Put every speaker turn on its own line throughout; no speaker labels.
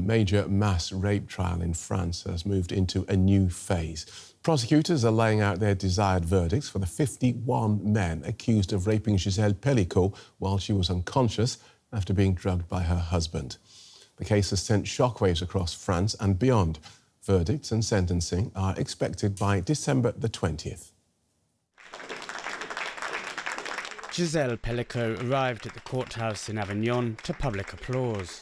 major mass rape trial in France has moved into a new phase. Prosecutors are laying out their desired verdicts for the 51 men accused of raping Gisèle Pelicot while she was unconscious after being drugged by her husband. The case has sent shockwaves across France and beyond. Verdicts and sentencing are expected by December the 20th.
Gisèle Pelicot arrived at the courthouse in Avignon to public applause.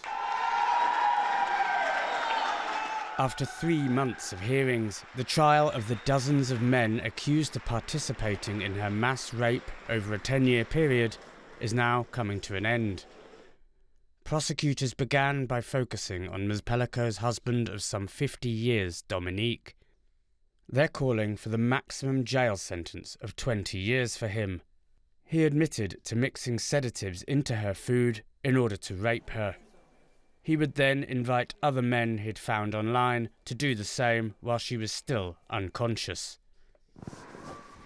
After 3 months of hearings, the trial of the dozens of men accused of participating in her mass rape over a 10-year period is now coming to an end. Prosecutors began by focusing on Ms. Pelicot's husband of some 50 years, Dominique. They're calling for the maximum jail sentence of 20 years for him. He admitted to mixing sedatives into her food in order to rape her. He would then invite other men he'd found online to do the same while she was still unconscious.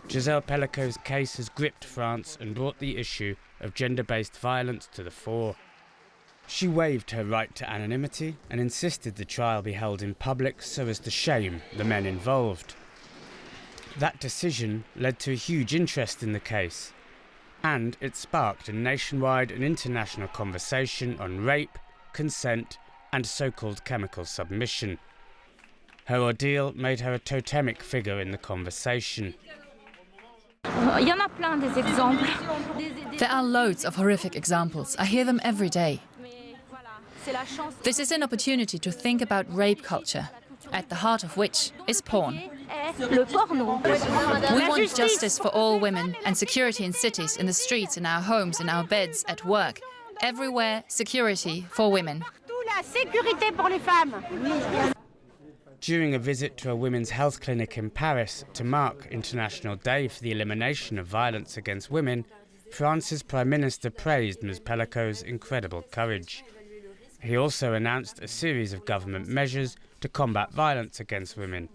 Gisèle Pelicot's case has gripped France and brought the issue of gender-based violence to the fore. She waived her right to anonymity and insisted the trial be held in public so as to shame the men involved. That decision led to a huge interest in the case, and it sparked a nationwide and international conversation on rape, consent and so-called chemical submission. Her ordeal made her a totemic figure in the conversation.
There
are loads of horrific examples. I hear them every day. This is an opportunity to think about rape culture, at the heart of which is porn. We want justice for all women and security in cities, in the streets, in our homes, in our beds, at work. Everywhere, security for women.
During a visit to a women's health clinic in Paris to mark International Day for the Elimination of Violence Against Women, France's Prime Minister praised Ms. Pelicot's incredible courage. He also announced a series of government measures to combat violence against women.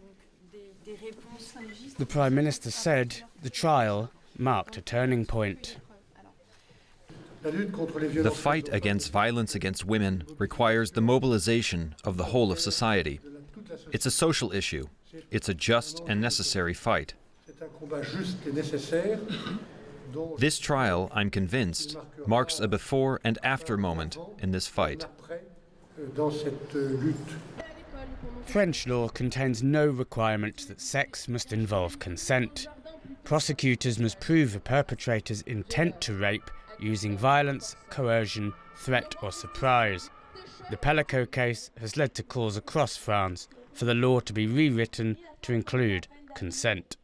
The Prime Minister said the trial marked a turning point.
The fight against violence against women requires the mobilization of the whole of society. It's a social issue. It's a just and necessary fight. This trial, I'm convinced, marks a before and after moment in this fight.
French law contains no requirement that sex must involve consent. Prosecutors must prove a perpetrator's intent to rape using violence, coercion, threat or surprise. The Pelicot case has led to calls across France for the law to be rewritten to include consent.